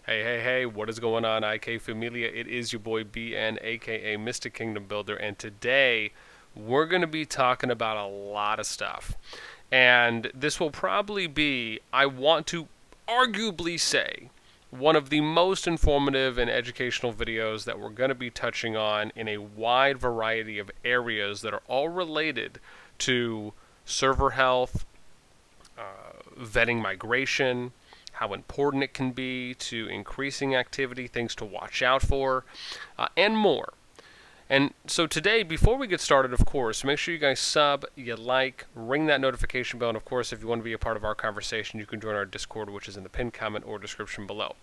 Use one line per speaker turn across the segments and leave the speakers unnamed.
Hey, hey, hey, what is going on, IK Familia? It is your boy BN, aka Mr. Kingdom Builder, and today we're going to be talking about a lot of stuff. And this will probably be, I want to arguably say, one of the most informative and educational videos that we're going to be touching on in a wide variety of areas that are all related to server health, vetting migration, how important it can be to increasing activity, things to watch out for, and more. And so today, before we get started, of course, make sure you guys sub, you like, ring that notification bell, and of course, if you want to be a part of our conversation, you can join our Discord, which is in the pinned comment or description below.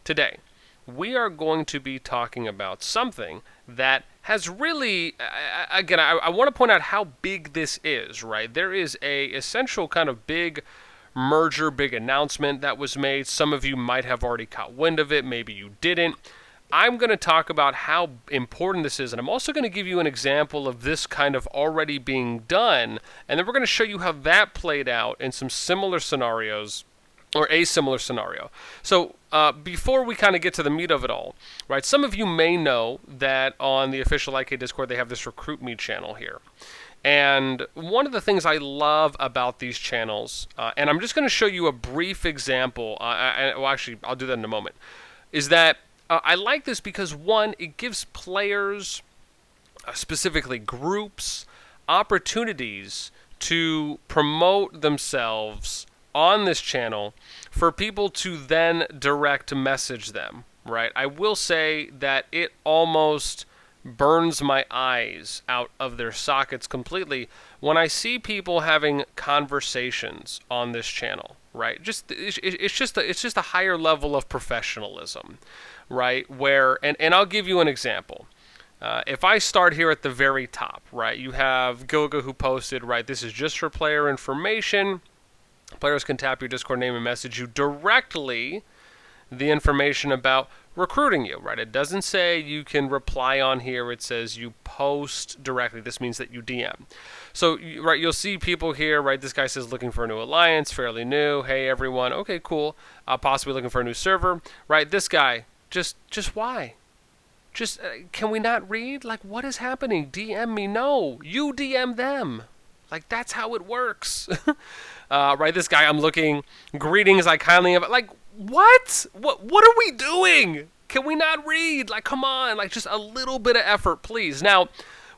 Today, we are going to be talking about something that has really, again, I want to point out how big this is, right? There is a essential kind of big merger, big announcement that was made. Some of you might have already caught wind of it, maybe you didn't. I'm going to talk about how important this is, and I'm also going to give you an example of this kind of already being done, and then we're going to show you how that played out in some similar scenarios, or a similar scenario. So before we kind of get to the meat of it all, right, some of you may know that on the official IK Discord, they have this Recruitment channel here. And one of the things I love about these channels, and I'm just going to show you a brief example, well, actually, I'll do that in a moment, is that I like this because, one, it gives players, specifically groups, opportunities to promote themselves on this channel for people to then direct message them, right? I will say that it almost burns my eyes out of their sockets completely when I see people having conversations on this channel, right? It's just a higher level of professionalism, right? Where and I'll give you an example. If I start here at the very top, right, you have Goga who posted, right, this is just for player information. Players can tap your Discord name and message you directly the information about recruiting you, right? It doesn't say you can reply on here. It says you post directly. This means that you DM. So, right, you'll see people here, right? This guy says looking for a new alliance, fairly new. Hey, everyone. Okay, cool. Possibly looking for a new server, right? This guy, just why? Just, can we not read? Like, what is happening? DM me. No, you DM them. Like, that's how it works. Right, this guy, I'm looking, greetings, I kindly have, like, what are we doing? Can we not read? Like, come on, like, just a little bit of effort, please. Now,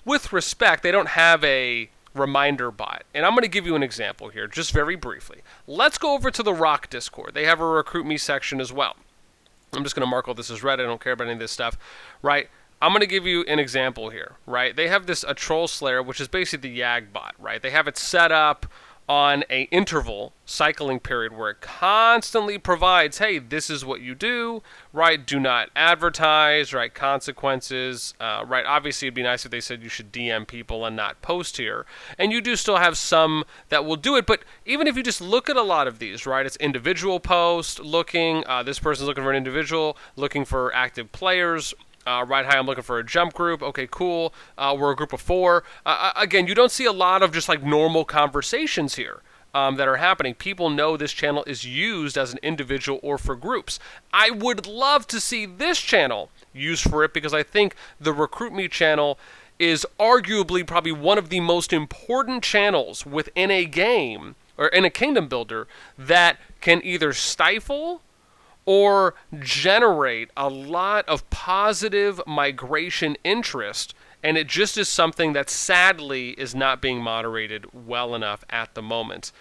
with respect, they don't have a reminder bot, and I'm going to give you an example here, just very briefly. Let's go over to the Rock Discord. They have a Recruit Me section as well. I'm just going to mark all this as red. I don't care about any of this stuff, right? I'm going to give you an example here, right? They have this, a Troll Slayer, which is basically the YAG bot, right? They have it set up on a interval cycling period where it constantly provides, hey, this is what you do, right? Do not advertise, right? Consequences, right? Obviously, it'd be nice if they said you should DM people and not post here. And you do still have some that will do it, but even if you just look at a lot of these, right? It's individual post, looking, this person's looking for an individual, looking for active players, right, hi, I'm looking for a jump group. Okay, cool. We're a group of 4. Again, you don't see a lot of just like normal conversations here that are happening. People know this channel is used as an individual or for groups. I would love to see this channel used for it because I think the Recruit Me channel is arguably probably one of the most important channels within a game or in a kingdom builder that can either stifle or generate a lot of positive migration interest, and it just is something that sadly is not being moderated well enough at the moment.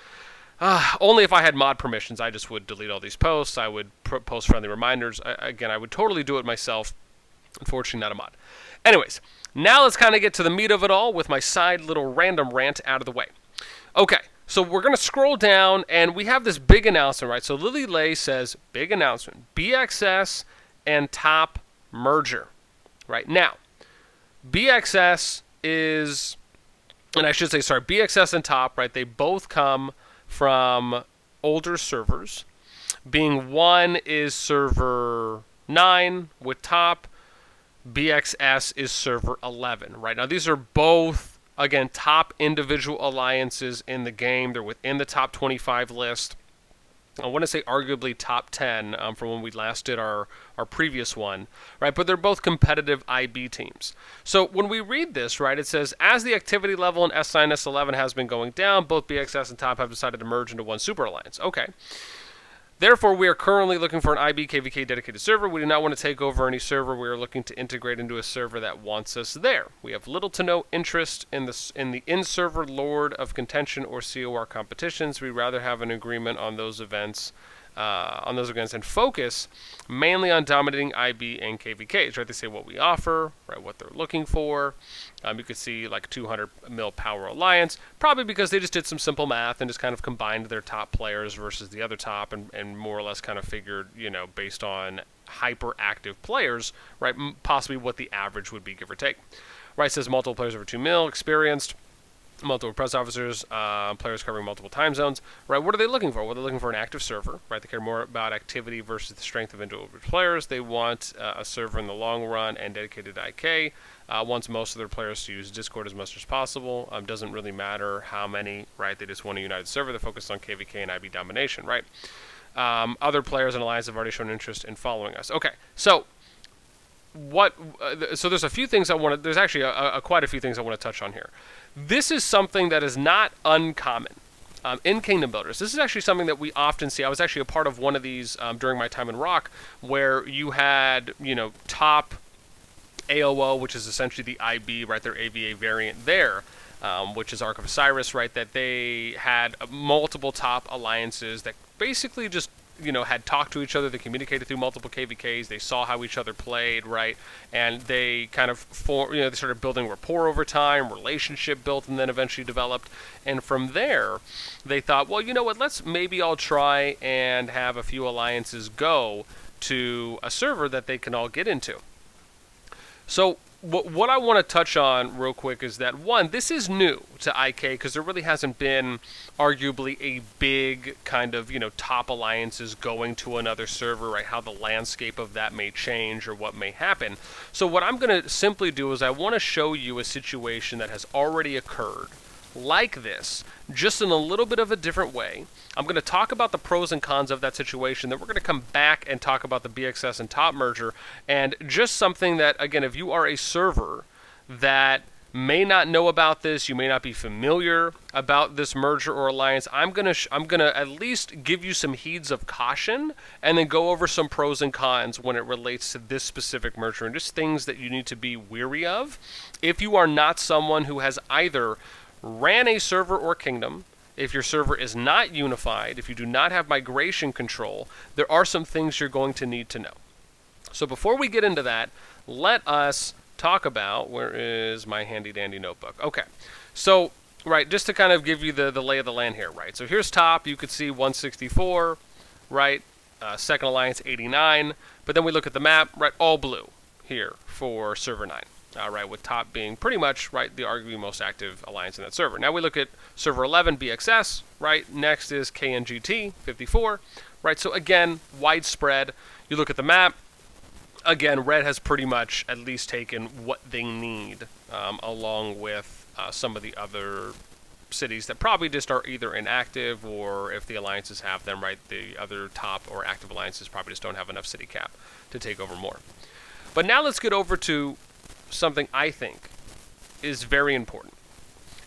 Only if I had mod permissions, I just would delete all these posts. I would post friendly reminders. Again, I would totally do it myself. Unfortunately, not a mod. Anyways, now let's kind of get to the meat of it all with my side little random rant out of the way. Okay. So we're going to scroll down, and we have this big announcement, right? So Lily Lay says, big announcement, BxS and Top merger, right? Now, BxS is, and I should say, sorry, BxS and Top, right? They both come from older servers, being one is server 9 with Top, BxS is server 11, right? Now, these are both, again, top individual alliances in the game. They're within the top 25 list. I want to say arguably top 10 from when we last did our previous one, right? But they're both competitive IB teams. So when we read this, right, it says, as the activity level in S9 and S11 has been going down, both BxS and Top have decided to merge into one super alliance. Okay. Therefore, we are currently looking for an IB KVK dedicated server. We do not want to take over any server. We are looking to integrate into a server that wants us there. We have little to no interest in the in-server Lord of Contention or COR competitions. We'd rather have an agreement on those events. And focus mainly on dominating IB and KVKs, right? They say what we offer, right? What they're looking for. You could see like 200 mil power alliance, probably because they just did some simple math and just kind of combined their top players versus the other top and more or less kind of figured, based on hyperactive players, right? Possibly what the average would be, give or take. Right, it says multiple players over 2 mil, experienced. Multiple press officers, players covering multiple time zones, right? What are they looking for? Well, they're looking for an active server, right? They care more about activity versus the strength of individual players. They want a server in the long run and dedicated IK. Wants most of their players to use Discord as much as possible. Doesn't really matter how many, right? They just want a united server. They're focused on KVK and IB domination, right? Other players in Alliance have already shown interest in following us. Okay, so so there's a few things there's actually quite a few things I want to touch on here. This is something that is not uncommon in Kingdom Builders. This is actually something that we often see. I was actually a part of one of these during my time in Rock, where you had, top AOO, which is essentially the IB, right, their AVA variant there, which is Ark of Osiris, right, that they had multiple top alliances that basically just had talked to each other. They communicated through multiple KVKs. They saw how each other played, right? And they kind of, they started building rapport over time, relationship built, and then eventually developed. And from there, they thought, well, you know what? Let's maybe I'll try and have a few alliances go to a server that they can all get into. So what I want to touch on real quick is that, one, this is new to IK because there really hasn't been arguably a big kind of, top alliances going to another server, right? How the landscape of that may change or what may happen. So what I'm going to simply do is I want to show you a situation that has already occurred like this, just in a little bit of a different way. I'm going to talk about the pros and cons of that situation. Then we're going to come back and talk about the BxS and Top merger, and just something that, again, if you are a server that may not know about this, you may not be familiar about this merger or alliance, I'm gonna at least give you some heeds of caution, and then go over some pros and cons when it relates to this specific merger, and just things that you need to be weary of if you are not someone who has either ran a server or kingdom. If your server is not unified, if you do not have migration control, there are some things you're going to need to know. So before we get into that, let us talk about, where is my handy dandy notebook? Okay, so, right, just to kind of give you the lay of the land here, right? So here's top, you could see 164, right? Second Alliance 89, but then we look at the map, right, all blue here for server 9. Right, with top being pretty much, right, the arguably most active alliance in that server. Now we look at server 11, BxS, right? Next is KNGT, 54, right? So again, widespread. You look at the map, again, red has pretty much at least taken what they need, along with some of the other cities that probably just are either inactive, or if the alliances have them, right, the other top or active alliances probably just don't have enough city cap to take over more. But now let's get over to something I think is very important.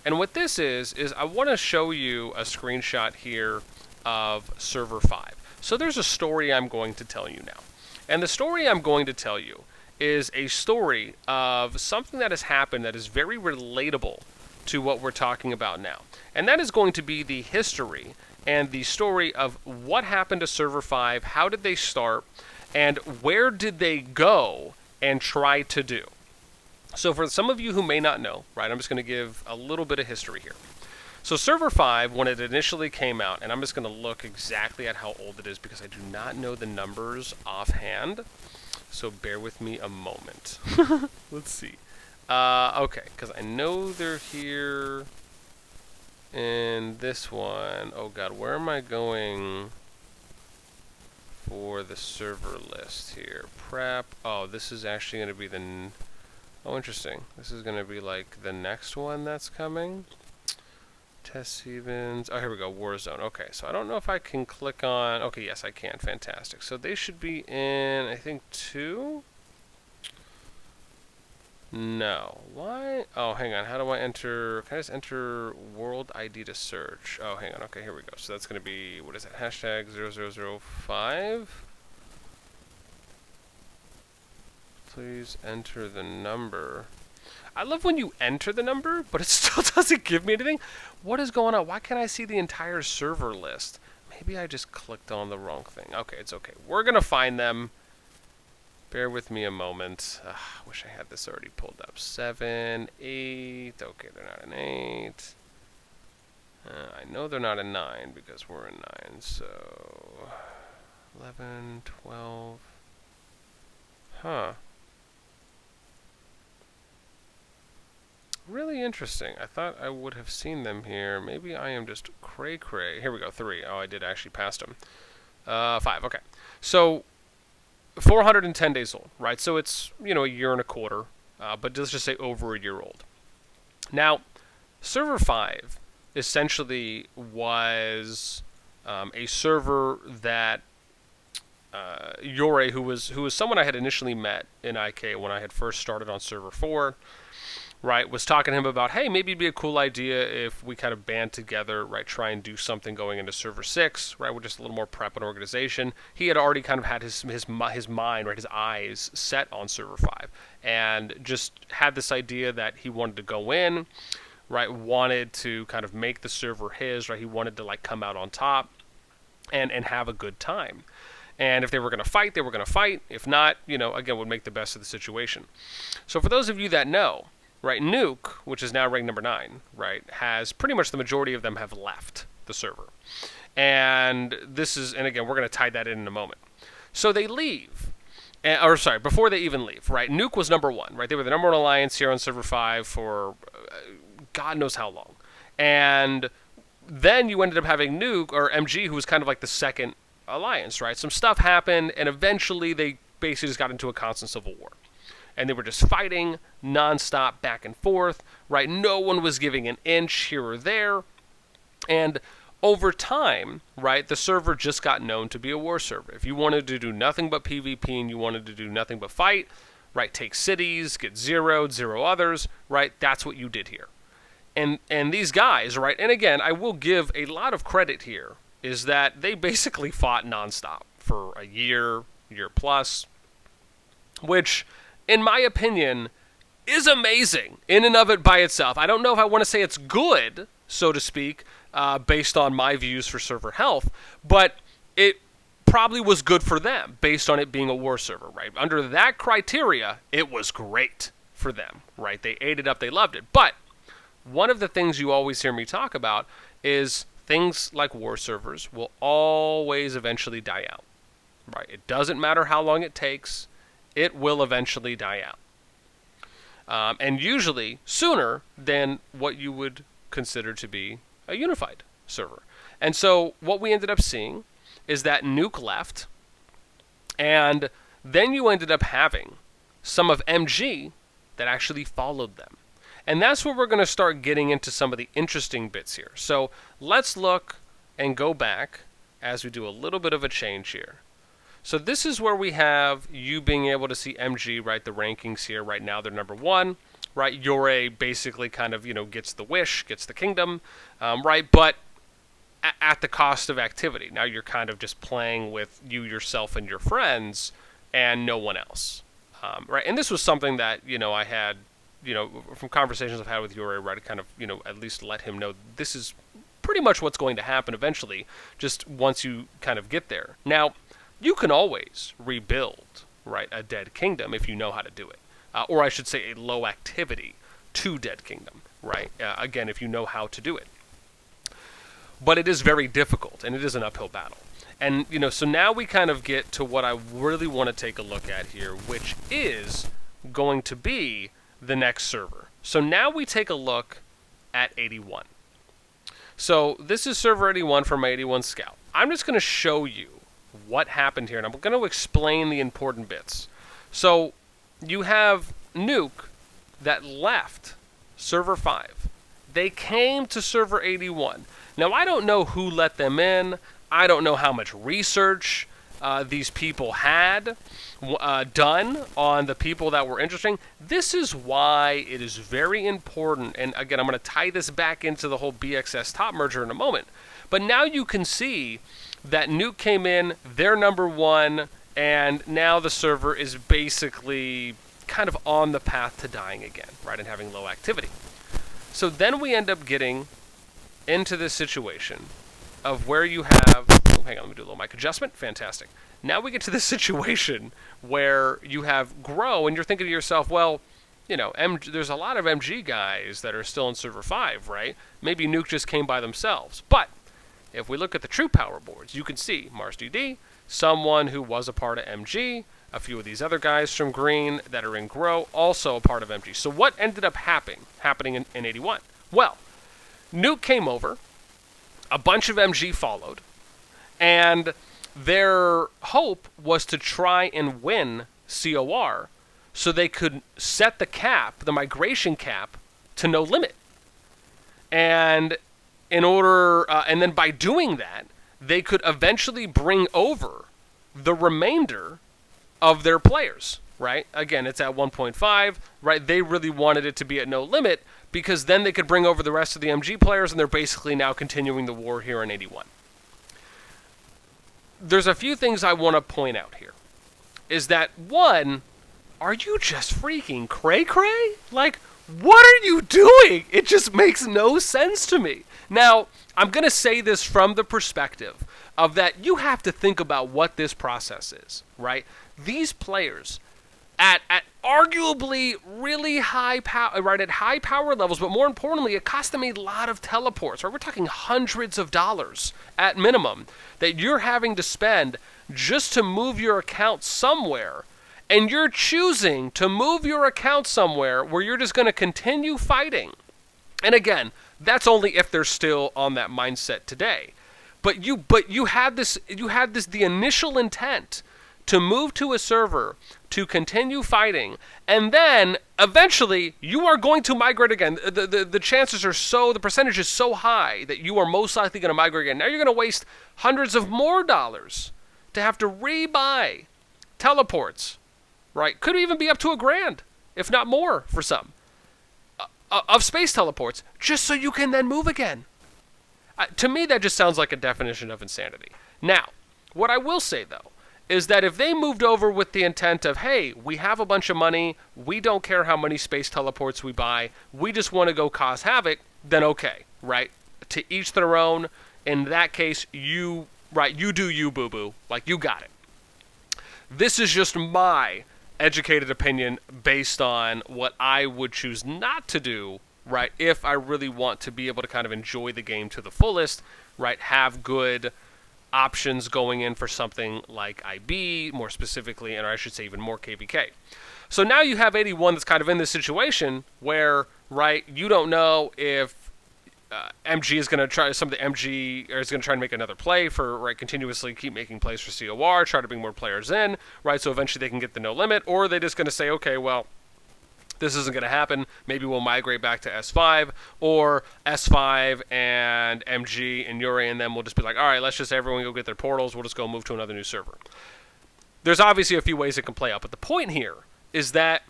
And what this is I want to show you a screenshot here of server 5. So there's a story I'm going to tell you now. And the story I'm going to tell you is a story of something that has happened that is very relatable to what we're talking about now. And that is going to be the history and the story of what happened to server 5, how did they start, and where did they go and try to do. So for some of you who may not know, right, I'm just going to give a little bit of history here. So server 5, when it initially came out, and I'm just going to look exactly at how old it is because I do not know the numbers offhand, so bear with me a moment. Let's see. Okay, because I know they're here in this one. Oh god, where am I going for the server list here? Prep. Oh, this is actually going to be the... Oh, interesting. This is going to be like the next one that's coming. Test evens. Oh, here we go. Warzone. Okay, so I don't know if I can click on... Okay, yes, I can. Fantastic. So they should be in, I think, 2? No. Why? Oh, hang on. How do I enter... Can I just enter world ID to search? Oh, hang on. Okay, here we go. So that's going to be... What is that? Hashtag 0005. Please enter the number. I love when you enter the number, but it still doesn't give me anything. What is going on? Why can't I see the entire server list? Maybe I just clicked on the wrong thing. Okay, it's okay. We're going to find them. Bear with me a moment. Wish I had this already pulled up. 7, 8. Okay, they're not an 8. I know they're not a 9 because we're a 9. So 11, 12. Huh. Really interesting. I thought I would have seen them here. Maybe I am just cray-cray. Here we go, 3. Oh, I did actually pass them. 5, okay. So, 410 days old, right? So it's, you know, a year and a quarter, but let's just say over a year old. Now, Server 5 essentially was a server that Yore, who was someone I had initially met in IK when I had first started on Server 4, right, was talking to him about, hey, maybe it'd be a cool idea if we kind of band together, right, try and do something going into Server 6, right, with just a little more prep and organization. He had already kind of had his mind, right, his eyes set on Server 5, and just had this idea that he wanted to go in, right, wanted to kind of make the server his, right, he wanted to, like, come out on top and have a good time. And if they were going to fight, they were going to fight. If not, you know, again, would make the best of the situation. So for those of you that know, right, Nuke, which is now ranked number 9, right, has pretty much the majority of them have left the server. And this is, and again, we're going to tie that in a moment. So they leave, or sorry, before they even leave, right, Nuke was number 1, right, they were the number 1 alliance here on Server 5 for God knows how long. And then you ended up having Nuke, or MG, who was kind of like the second alliance, right? Some stuff happened, and eventually they basically just got into a constant civil war. And they were just fighting nonstop back and forth, right? No one was giving an inch here or there. And over time, right, the server just got known to be a war server. If you wanted to do nothing but PvP and you wanted to do nothing but fight, right, take cities, get zeroed, 0 others, right, that's what you did here. And these guys, right, and again, I will give a lot of credit here, is that they basically fought nonstop for a year plus, which, in my opinion, is amazing in and of it by itself. I don't know if I want to say it's good, so to speak, based on my views for server health, but it probably was good for them based on it being a war server, right? Under that criteria, it was great for them, right? They ate it up, they loved it. But one of the things you always hear me talk about is things like war servers will always eventually die out, right? It doesn't matter how long it takes. It will eventually die out. And usually sooner than what you would consider to be a unified server. And so what we ended up seeing is that Nuke left, and then you ended up having some of MG that actually followed them. And that's where we're going to start getting into some of the interesting bits here. So let's look and go back as we do a little bit of a change here. So this is where we have you being able to see MG, right, the rankings here. Right now they're number 1, right? Yore basically kind of, you know, gets the wish, gets the kingdom, right? But at the cost of activity. Now you're kind of just playing with you, yourself, and your friends, and no one else, right? And this was something that, you know, I had, you know, from conversations I've had with Yore, right, to kind of, you know, at least let him know this is pretty much what's going to happen eventually, just once you kind of get there. Now, you can always rebuild, right, a dead kingdom if you know how to do it. Or I should say a low activity to dead kingdom, right? Again, if you know how to do it. But it is very difficult, and it is an uphill battle. And, you know, so now we kind of get to what I really want to take a look at here, which is going to be the next server. So now we take a look at 81. So this is server 81 from my 81 Scout. I'm just going to show you what happened here, and I'm going to explain the important bits. So you have Nuke that left server 5, They came to server 81. Now, I don't know who let them in. I don't know how much research these people had done on the people that were interesting. This is why it is very important, and again, I'm going to tie this back into the whole BxS top merger in a moment, but now you can see that Nuke came in, they're number one, and now the server is basically kind of on the path to dying again, right, and having low activity. So then we end up getting into this situation of where you have, oh, hang on, let me do a little mic adjustment, fantastic. Now we get to this situation where you have Grow, and you're thinking to yourself, well, you know, there's a lot of MG guys that are still in server 5, right? Maybe Nuke just came by themselves. But if we look at the true power boards, you can see Mars DD, someone who was a part of MG, a few of these other guys from Green that are in Grow, also a part of MG. So what ended up happening in 81? Well, Nuke came over, a bunch of MG followed, and their hope was to try and win COR so they could set the cap, the migration cap, to no limit. And in order, and then by doing that, they could eventually bring over the remainder of their players, right? Again, it's at 1.5, right? They really wanted it to be at no limit because then they could bring over the rest of the MG players, and they're basically now continuing the war here in 81. There's a few things I want to point out here. Is that, one, are you just freaking cray-cray? Like, what are you doing? It just makes no sense to me. Now, I'm going to say this from the perspective of that you have to think about what this process is, right? These players, at arguably really high power, right, at high power levels, but more importantly, it cost them a lot of teleports, right? We're talking hundreds of dollars at minimum that you're having to spend just to move your account somewhere, and you're choosing to move your account somewhere where you're just going to continue fighting. And again, that's only if they're still on that mindset today. But you had the initial intent to move to a server to continue fighting, and then eventually you are going to migrate again. The chances are the percentage is so high that you are most likely going to migrate again. Now you're going to waste hundreds of more dollars to have to rebuy teleports, right? Could even be up to $1,000, if not more for some, of space teleports, just so you can then move again. To me, that just sounds like a definition of insanity. Now, what I will say, though, is that if they moved over with the intent of, hey, we have a bunch of money, we don't care how many space teleports we buy, we just want to go cause havoc, then okay, right? To each their own. In that case, you do you, boo-boo. Like, you got it. This is just my educated opinion based on what I would choose not to do, right, if I really want to be able to kind of enjoy the game to the fullest, right, have good options going in for something like IB, more specifically, and I should say even more KVK. So now you have 81 that's kind of in this situation where, right, you don't know if MG is going to try, some of the MG is going to try to make another play for, right, continuously keep making plays for COR, try to bring more players in, right, so eventually they can get the no limit, or they're just going to say, okay, well, this isn't going to happen. Maybe we'll migrate back to S5, or S5 and MG and Yuri, and then we'll just be like, all right, let's just everyone go get their portals. We'll just go move to another new server. There's obviously a few ways it can play out, but the point here is that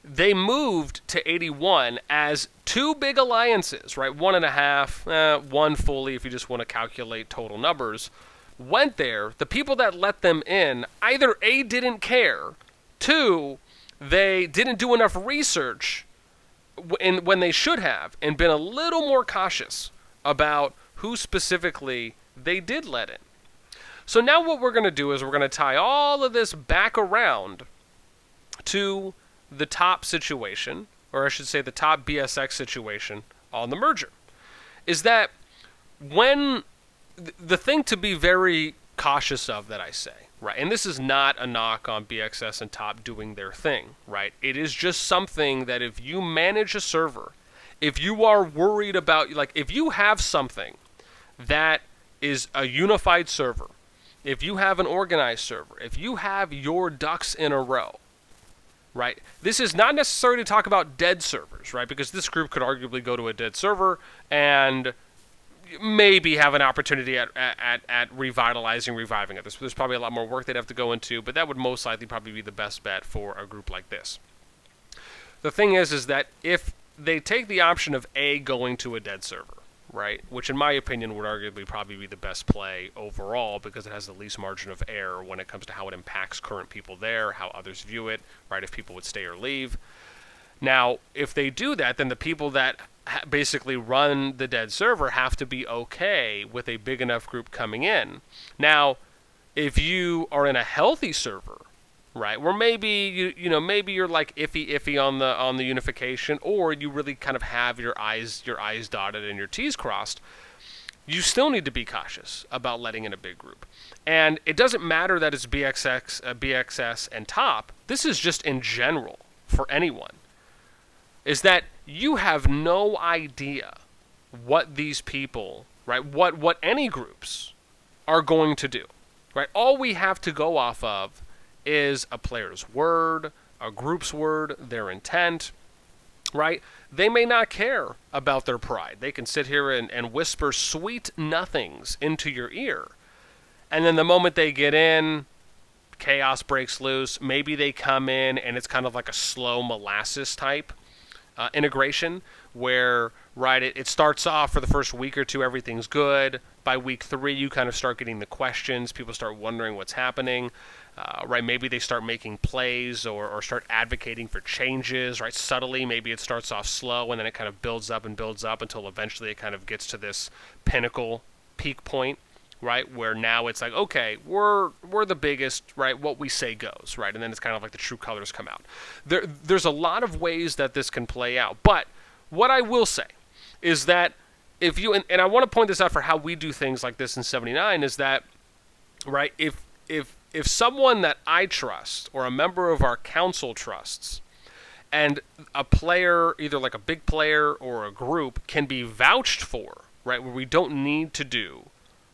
they moved to 81 as two big alliances, right? 1.5, one fully if you just want to calculate total numbers, went there. The people that let them in either A, didn't care, 2, they didn't do enough research when they should have and been a little more cautious about who specifically they did let in. So now what we're going to do is we're going to tie all of this back around to the top situation, or I should say the top BSX situation on the merger. Is that when the thing to be very cautious of that I say, right, and this is not a knock on BxS and Top doing their thing, right? It is just something that if you manage a server, if you are worried about, like, if you have something that is a unified server, if you have an organized server, if you have your ducks in a row, right? This is not necessarily to talk about dead servers, right? Because this group could arguably go to a dead server and maybe have an opportunity at reviving it. There's probably a lot more work they'd have to go into, but that would most likely probably be the best bet for a group like this. The thing is that if they take the option of A, going to a dead server, right, which in my opinion would arguably probably be the best play overall because it has the least margin of error when it comes to how it impacts current people there, how others view it, right, if people would stay or leave. Now, if they do that, then the people that basically run the dead server have to be okay with a big enough group coming in. Now, if you are in a healthy server, right, where maybe maybe you're like iffy on the unification, or you really kind of have your I's dotted and your T's crossed, you still need to be cautious about letting in a big group. And it doesn't matter that it's BxS and top. This is just in general for anyone. Is that you have no idea what these people, right, what any groups are going to do, right? All we have to go off of is a player's word, a group's word, their intent, right? They may not care about their pride. They can sit here and whisper sweet nothings into your ear. And then the moment they get in, chaos breaks loose. Maybe they come in and it's kind of like a slow molasses type integration where, right, it starts off for the first week or two, everything's good. By week 3, you kind of start getting the questions. People start wondering what's happening. Right, maybe they start making plays or start advocating for changes, right, subtly. Maybe it starts off slow and then it kind of builds up until eventually it kind of gets to this peak point, right, where now it's like, okay, we're the biggest, right, what we say goes, right, and then it's kind of like the true colors come out. There's a lot of ways that this can play out, but what I will say is that if you, and I want to point this out for how we do things like this in 79, is that, right, if someone that I trust or a member of our council trusts and a player, either like a big player or a group, can be vouched for, right, where we don't need to do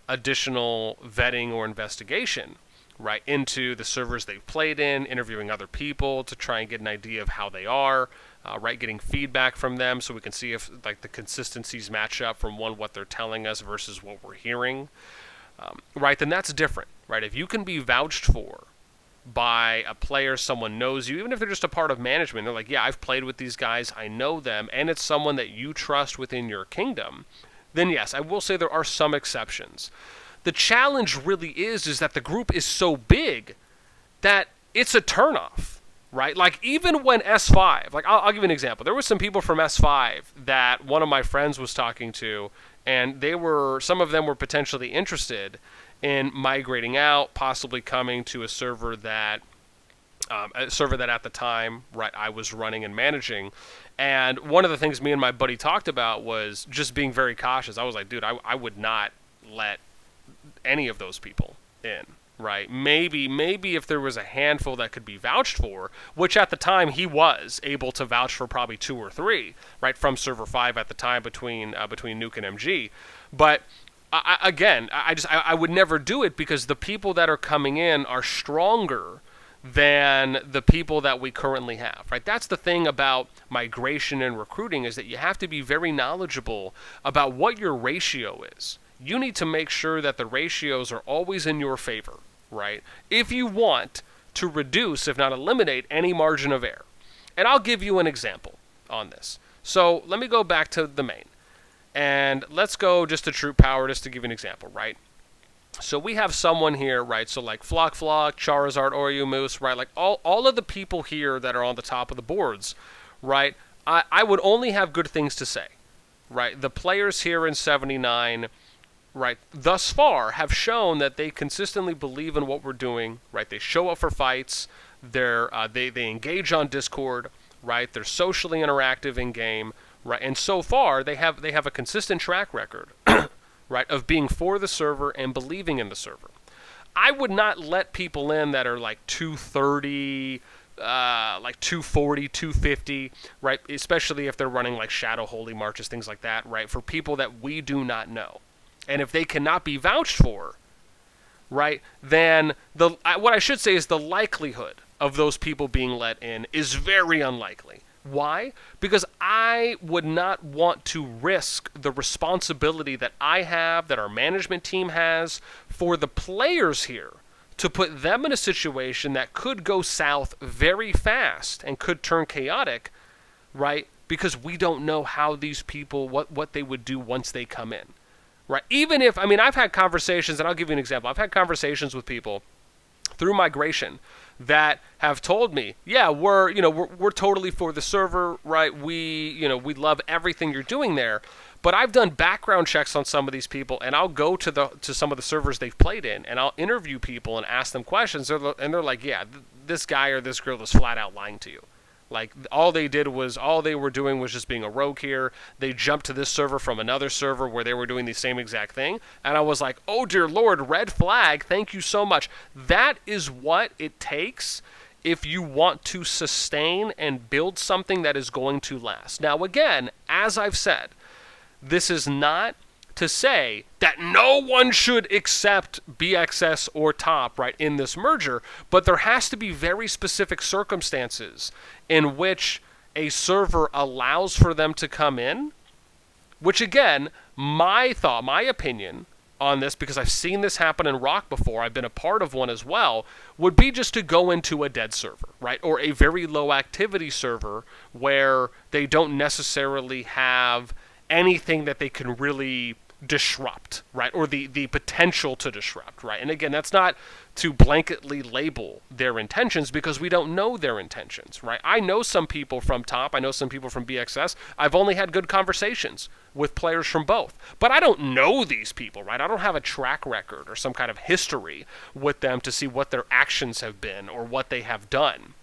additional vetting or investigation, right, into the servers they've played in, interviewing other people to try and get an idea of how they are, right, getting feedback from them so we can see if like the consistencies match up from what they're telling us versus what we're hearing. Right, then that's different, right? If you can be vouched for by a player, someone knows you, even if they're just a part of management, they're like, yeah, I've played with these guys, I know them, and it's someone that you trust within your kingdom, then yes, I will say there are some exceptions. The challenge really is that the group is so big that it's a turnoff, right? Like even when S5, like I'll give you an example. There were some people from S5 that one of my friends was talking to, and some of them were potentially interested in migrating out, possibly coming to a server that at the time, right, I was running and managing. And one of the things me and my buddy talked about was just being very cautious. I was like, dude, I would not let any of those people in, right? Maybe if there was a handful that could be vouched for, which at the time he was able to vouch for probably 2 or 3, right, from server 5 at the time between Nuke and MG. But I would never do it because the people that are coming in are stronger than the people that we currently have, right? That's the thing about migration and recruiting, is that you have to be very knowledgeable about what your ratio is. You need to make sure that the ratios are always in your favor, right? If you want to reduce, if not eliminate, any margin of error. And I'll give you an example on this. So let me go back to the main. And let's go just to troop power, just to give you an example, right? So we have someone here, right? So like Flock, Charizard, Oreo, Moose, right? Like all of the people here that are on the top of the boards, right? I would only have good things to say, right? The players here in 79, right, thus far have shown that they consistently believe in what we're doing, right? They show up for fights. They engage on Discord, right? They're socially interactive in game, right? And so far they have a consistent track record, right, of being for the server and believing in the server. I would not let people in that are like 230, like 240, 250, right? Especially if they're running like Shadow Holy Marches, things like that, right? For people that we do not know. And if they cannot be vouched for, right, then what I should say is the likelihood of those people being let in is very unlikely. Why? Because I would not want to risk the responsibility that I have, that our management team has, for the players here, to put them in a situation that could go south very fast and could turn chaotic, right? Because we don't know how these people, what they would do once they come in, right? Even if, I mean, I've had conversations, and I'll give you an example. I've had conversations with people through migration that have told me, yeah, we're totally for the server, right? We love everything you're doing there. But I've done background checks on some of these people, and I'll go to some of the servers they've played in, and I'll interview people and ask them questions, and they're like, yeah, this guy or this girl is flat out lying to you. Like, all they were doing was just being a rogue here. They jumped to this server from another server where they were doing the same exact thing. And I was like, oh, dear Lord, red flag. Thank you so much. That is what it takes if you want to sustain and build something that is going to last. Now, again, as I've said, this is not to say that no one should accept BxS or Top, right, in this merger, but there has to be very specific circumstances in which a server allows for them to come in, which, again, my opinion on this, because I've seen this happen in Rock before, I've been a part of one as well, would be just to go into a dead server, right, or a very low activity server where they don't necessarily have anything that they can really disrupt, right, or the potential to disrupt, right? And again, that's not to blanketly label their intentions, because we don't know their intentions, right? I know some people from Top, I know some people from BxS. I've only had good conversations with players from both, but I don't know these people, right? I don't have a track record or some kind of history with them to see what their actions have been or what they have done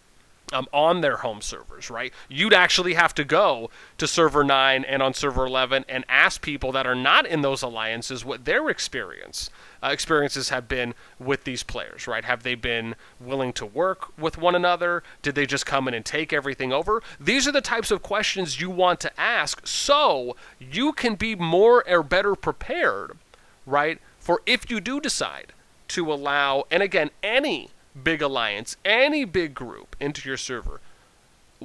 on their home servers, right? You'd actually have to go to server 9 and on server 11 and ask people that are not in those alliances what their experiences have been with these players, right? Have they been willing to work with one another? Did they just come in and take everything over? These are the types of questions you want to ask so you can be more or better prepared, right, for if you do decide to allow, and again, any big alliance, any big group into your server.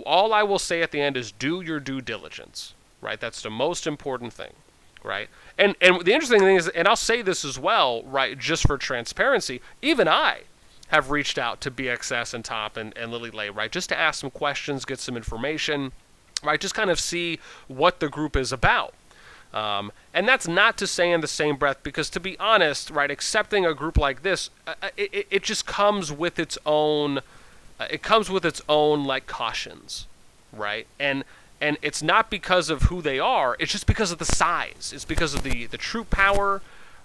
All I will say at the end is do your due diligence, right? That's the most important thing, right? And the interesting thing is, and I'll say this as well, right, just for transparency, even I have reached out to BxS and Top and Lily Lay, right, just to ask some questions, get some information, right, just kind of see what the group is about. And that's not to say in the same breath, because to be honest, right, accepting a group like this, it just comes with its own, like, cautions, right? And it's not because of who they are, it's just because of the size. It's because of the troop power,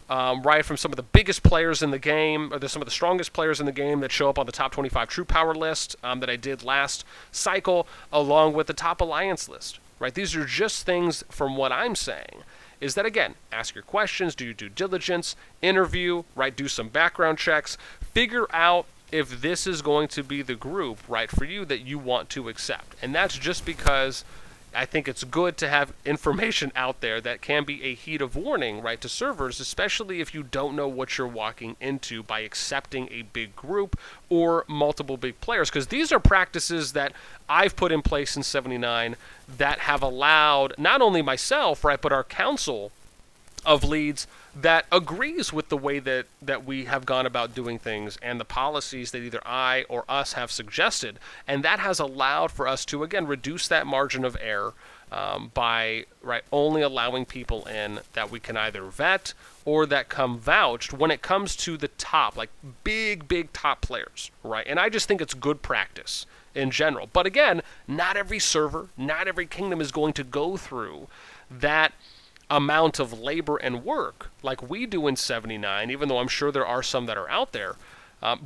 right, from some of the biggest players in the game, or some of the strongest players in the game that show up on the top 25 troop power list that I did last cycle, along with the top alliance list. Right, these are just things from what I'm saying, is that, again, ask your questions, do your due diligence, interview, right, do some background checks, figure out if this is going to be the group, right, for you that you want to accept. And that's just because I think it's good to have information out there that can be a heat of warning, right, to servers, especially if you don't know what you're walking into by accepting a big group or multiple big players. Because these are practices that I've put in place in 79 that have allowed not only myself, right, but our council of leads that agrees with the way that we have gone about doing things and the policies that either I or us have suggested. And that has allowed for us to, again, reduce that margin of error by, right, only allowing people in that we can either vet or that come vouched when it comes to the top, like big top players, right? And I just think it's good practice in general. But again, not every server, not every kingdom is going to go through that amount of labor and work like we do in 79, even though I'm sure there are some that are out there.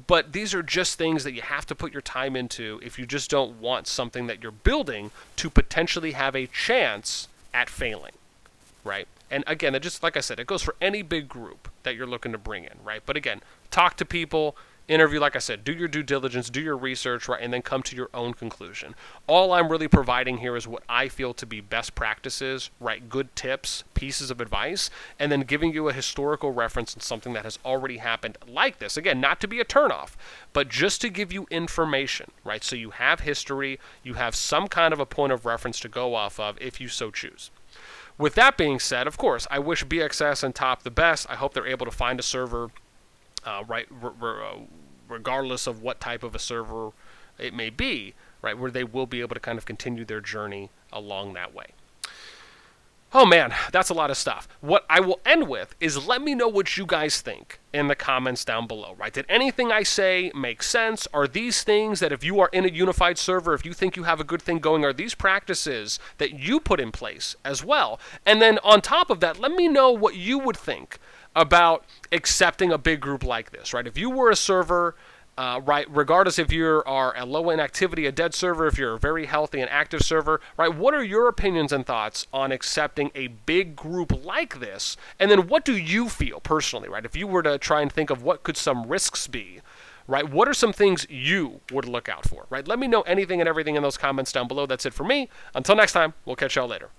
But these are just things that you have to put your time into if you just don't want something that you're building to potentially have a chance at failing, right? And again, it just, like I said, it goes for any big group that you're looking to bring in, right? But again, talk to people, interview, like I said, do your due diligence, do your research, right, and then come to your own conclusion. All I'm really providing here is what I feel to be best practices, right, good tips, pieces of advice, and then giving you a historical reference and something that has already happened like this. Again, not to be a turnoff, but just to give you information, right, so you have history, you have some kind of a point of reference to go off of if you so choose. With that being said, of course, I wish BxS and Top the best. I hope they're able to find a server, regardless of what type of a server it may be, right, where they will be able to kind of continue their journey along that way. Oh man, that's a lot of stuff. What I will end with is let me know what you guys think in the comments down below, right? Did anything I say make sense? Are these things that if you are in a unified server, if you think you have a good thing going, are these practices that you put in place as well? And then on top of that, let me know what you would think about accepting a big group like this, right? If you were a server, right, regardless if you are a low inactivity, a dead server, if you're a very healthy and active server, right, what are your opinions and thoughts on accepting a big group like this? And then what do you feel personally, right? If you were to try and think of what could some risks be, right, what are some things you would look out for, right? Let me know anything and everything in those comments down below. That's it for me. Until next time, we'll catch y'all later.